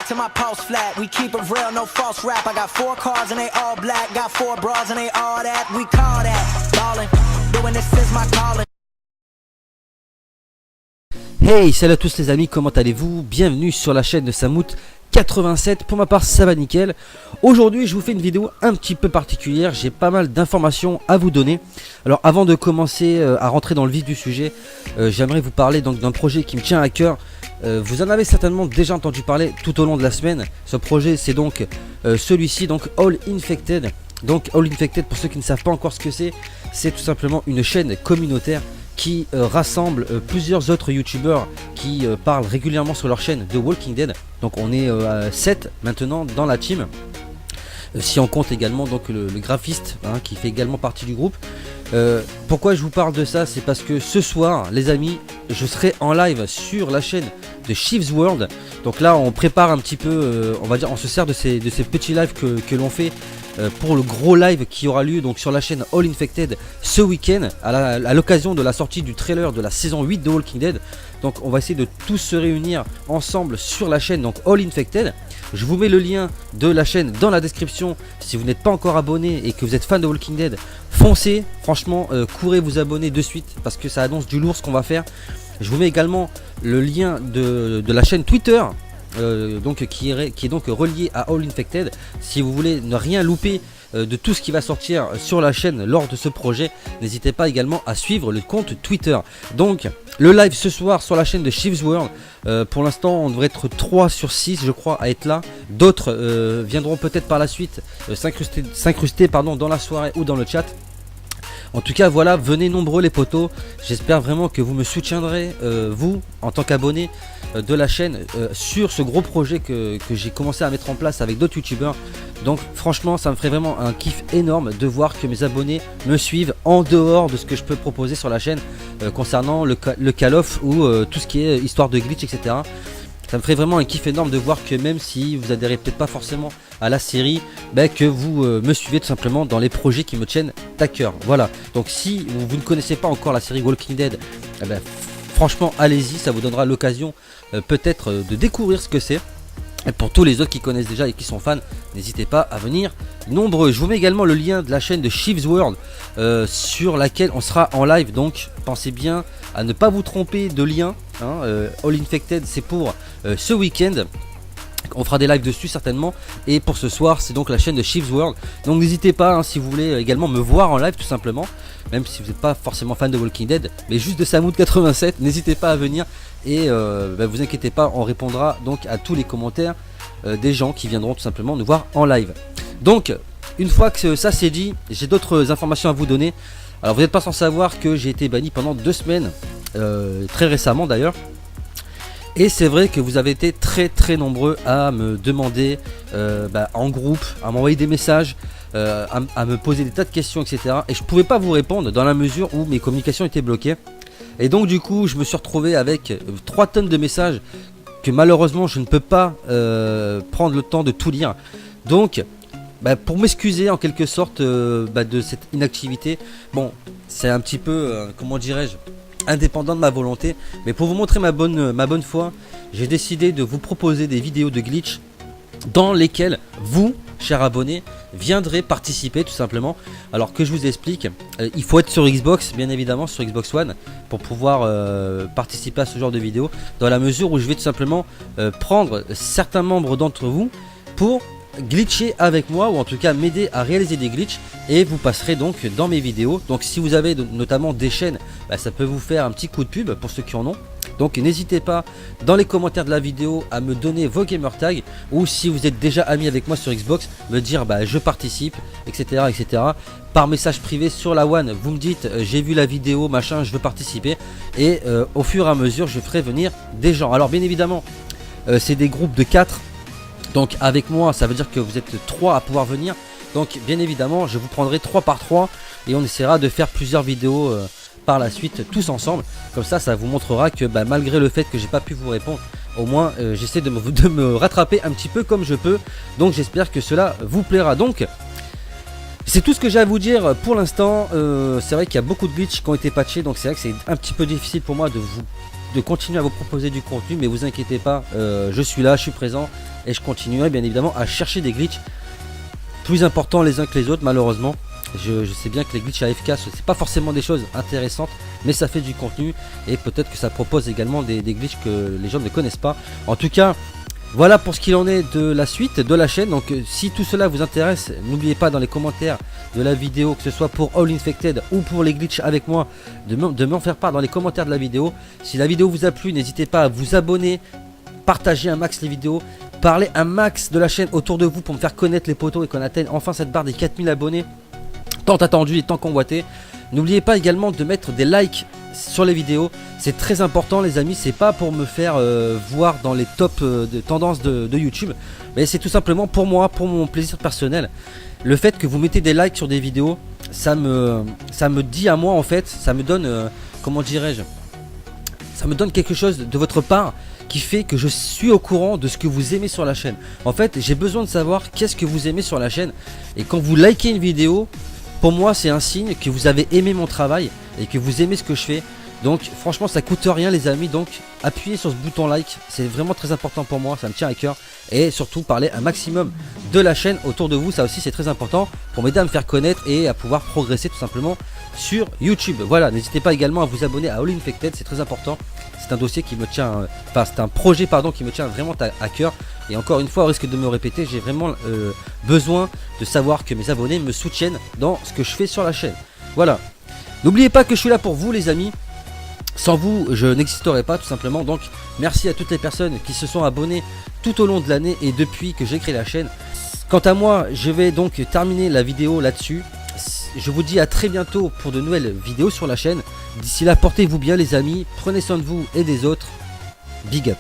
to my pulse flat. We keep it real, no false rap. I got 4 cars and they all black. Got 4 bras and they all that. We call that ballin'. Doing this is my calling. Hey, salut à tous les amis, comment allez-vous? Bienvenue sur la chaîne de Samout87. Pour ma part, ça va nickel. Aujourd'hui, je vous fais une vidéo un petit peu particulière. J'ai pas mal d'informations à vous donner. Alors, avant de commencer à rentrer dans le vif du sujet, j'aimerais vous parler donc d'un projet qui me tient à cœur. Vous en avez certainement déjà entendu parler tout au long de la semaine. Ce projet, c'est donc celui-ci, donc All Infected. Donc, All Infected, pour ceux qui ne savent pas encore ce que c'est tout simplement une chaîne communautaire qui rassemble plusieurs autres youtubeurs qui parlent régulièrement sur leur chaîne de Walking Dead. Donc on est à 7 maintenant dans la team, si on compte également donc le graphiste qui fait également partie du groupe. Pourquoi je vous parle de ça? C'est parce que ce soir les amis, je serai en live sur la chaîne de Chief's World. Donc là on prépare un petit peu, on va dire, on se sert de ces petits lives que l'on fait pour le gros live qui aura lieu donc sur la chaîne All Infected ce week-end à l'occasion de la sortie du trailer de la saison 8 de Walking Dead. Donc on va essayer de tous se réunir ensemble sur la chaîne donc All Infected. Je vous mets le lien de la chaîne dans la description. Si vous n'êtes pas encore abonné et que vous êtes fan de Walking Dead, foncez, franchement courez vous abonner de suite parce que ça annonce du lourd ce qu'on va faire. Je vous mets également le lien de la chaîne Twitter donc qui est donc relié à All Infected. Si vous voulez ne rien louper de tout ce qui va sortir sur la chaîne lors de ce projet, n'hésitez pas également à suivre le compte Twitter. Donc le live ce soir sur la chaîne de Chief's World, pour l'instant on devrait être 3 sur 6 je crois à être là. D'autres viendront peut-être par la suite s'incruster dans la soirée ou dans le chat. En tout cas voilà, venez nombreux les potos. J'espère vraiment que vous me soutiendrez, vous en tant qu'abonné de la chaîne, sur ce gros projet que j'ai commencé à mettre en place avec d'autres youtubeurs. Donc franchement ça me ferait vraiment un kiff énorme de voir que mes abonnés me suivent en dehors de ce que je peux proposer sur la chaîne concernant le Call of ou tout ce qui est histoire de glitch, etc. Ça me ferait vraiment un kiff énorme de voir que même si vous adhérez peut-être pas forcément à la série, que vous me suivez tout simplement dans les projets qui me tiennent à cœur. Voilà, donc si vous ne connaissez pas encore la série Walking Dead, franchement allez-y, ça vous donnera l'occasion peut-être de découvrir ce que c'est. Et pour tous les autres qui connaissent déjà et qui sont fans, n'hésitez pas à venir nombreux. Je vous mets également le lien de la chaîne de Chief's World sur laquelle on sera en live. Donc pensez bien à ne pas vous tromper de lien. All Infected c'est pour ce week-end. On fera des lives dessus certainement. Et pour ce soir c'est donc la chaîne de Chief's World. Donc n'hésitez pas si vous voulez également me voir en live tout simplement. Même si vous n'êtes pas forcément fan de Walking Dead, mais juste de Samout87, n'hésitez pas à venir. Et vous inquiétez pas, on répondra donc à tous les commentaires des gens qui viendront tout simplement nous voir en live. Donc une fois que ça c'est dit, j'ai d'autres informations à vous donner. Alors vous n'êtes pas sans savoir que j'ai été banni pendant 2 semaines, très récemment d'ailleurs. Et c'est vrai que vous avez été très nombreux à me demander en groupe, à m'envoyer des messages, à me poser des tas de questions, etc. Et je pouvais pas vous répondre dans la mesure où mes communications étaient bloquées. Et donc du coup je me suis retrouvé avec 3 tonnes de messages que malheureusement je ne peux pas prendre le temps de tout lire. Donc pour m'excuser en quelque sorte de cette inactivité, bon c'est un petit peu comment dirais-je, indépendant de ma volonté, mais pour vous montrer ma bonne foi, j'ai décidé de vous proposer des vidéos de glitch dans lesquelles vous, chers abonnés, viendrez participer tout simplement. Alors que je vous explique, il faut être sur Xbox, bien évidemment sur Xbox One, pour pouvoir participer à ce genre de vidéos, dans la mesure où je vais tout simplement prendre certains membres d'entre vous pour glitcher avec moi, ou en tout cas m'aider à réaliser des glitches, et vous passerez donc dans mes vidéos. Donc si vous avez notamment des chaînes, ça peut vous faire un petit coup de pub pour ceux qui en ont. Donc n'hésitez pas dans les commentaires de la vidéo à me donner vos gamer tags, ou si vous êtes déjà ami avec moi sur Xbox, me dire je participe, etc., etc. Par message privé sur la One, vous me dites j'ai vu la vidéo, machin, je veux participer, et au fur et à mesure je ferai venir des gens. Alors bien évidemment c'est des groupes de 4. Donc avec moi ça veut dire que vous êtes 3 à pouvoir venir. Donc bien évidemment je vous prendrai 3 par 3 et on essaiera de faire plusieurs vidéos par la suite tous ensemble. Comme ça vous montrera que malgré le fait que j'ai pas pu vous répondre, au moins j'essaie de me rattraper un petit peu comme je peux. Donc j'espère que cela vous plaira. Donc c'est tout ce que j'ai à vous dire pour l'instant. C'est vrai qu'il y a beaucoup de glitches qui ont été patchés, donc c'est vrai que c'est un petit peu difficile pour moi de vous de continuer à vous proposer du contenu, mais vous inquiétez pas, je suis là, je suis présent et je continuerai bien évidemment à chercher des glitches plus importants les uns que les autres. Malheureusement, je sais bien que les glitches AFK, c'est pas forcément des choses intéressantes, mais ça fait du contenu et peut-être que ça propose également des glitches que les gens ne connaissent pas. En tout cas, voilà pour ce qu'il en est de la suite de la chaîne. Donc si tout cela vous intéresse, n'oubliez pas dans les commentaires de la vidéo, que ce soit pour All Infected ou pour les glitches avec moi, de m'en faire part dans les commentaires de la vidéo. Si la vidéo vous a plu, n'hésitez pas à vous abonner, partager un max les vidéos, parler un max de la chaîne autour de vous pour me faire connaître les potos et qu'on atteigne enfin cette barre des 4000 abonnés tant attendu et tant convoité. N'oubliez pas également de mettre des likes sur les vidéos, c'est très important les amis. C'est pas pour me faire voir dans les tops de tendances de YouTube, mais c'est tout simplement pour moi, pour mon plaisir personnel. Le fait que vous mettez des likes sur des vidéos, ça me dit à moi en fait, ça me donne, comment dirais-je, ça me donne quelque chose de votre part qui fait que je suis au courant de ce que vous aimez sur la chaîne. En fait, j'ai besoin de savoir qu'est-ce que vous aimez sur la chaîne, et quand vous likez une vidéo, pour moi c'est un signe que vous avez aimé mon travail et que vous aimez ce que je fais. Donc franchement ça coûte rien les amis, donc appuyez sur ce bouton like, c'est vraiment très important pour moi, ça me tient à cœur. Et surtout parler un maximum de la chaîne autour de vous, ça aussi c'est très important pour m'aider à me faire connaître et à pouvoir progresser tout simplement sur YouTube. Voilà, n'hésitez pas également à vous abonner à All Infected, c'est très important. C'est un dossier qui me tient, enfin c'est un projet pardon qui me tient vraiment à cœur. Et encore une fois, au risque de me répéter, j'ai vraiment besoin de savoir que mes abonnés me soutiennent dans ce que je fais sur la chaîne. Voilà, n'oubliez pas que je suis là pour vous les amis. Sans vous, je n'existerais pas tout simplement. Donc merci à toutes les personnes qui se sont abonnées tout au long de l'année et depuis que j'ai créé la chaîne. Quant à moi, je vais donc terminer la vidéo là-dessus. Je vous dis à très bientôt pour de nouvelles vidéos sur la chaîne. D'ici là, portez-vous bien les amis, prenez soin de vous et des autres. Big up.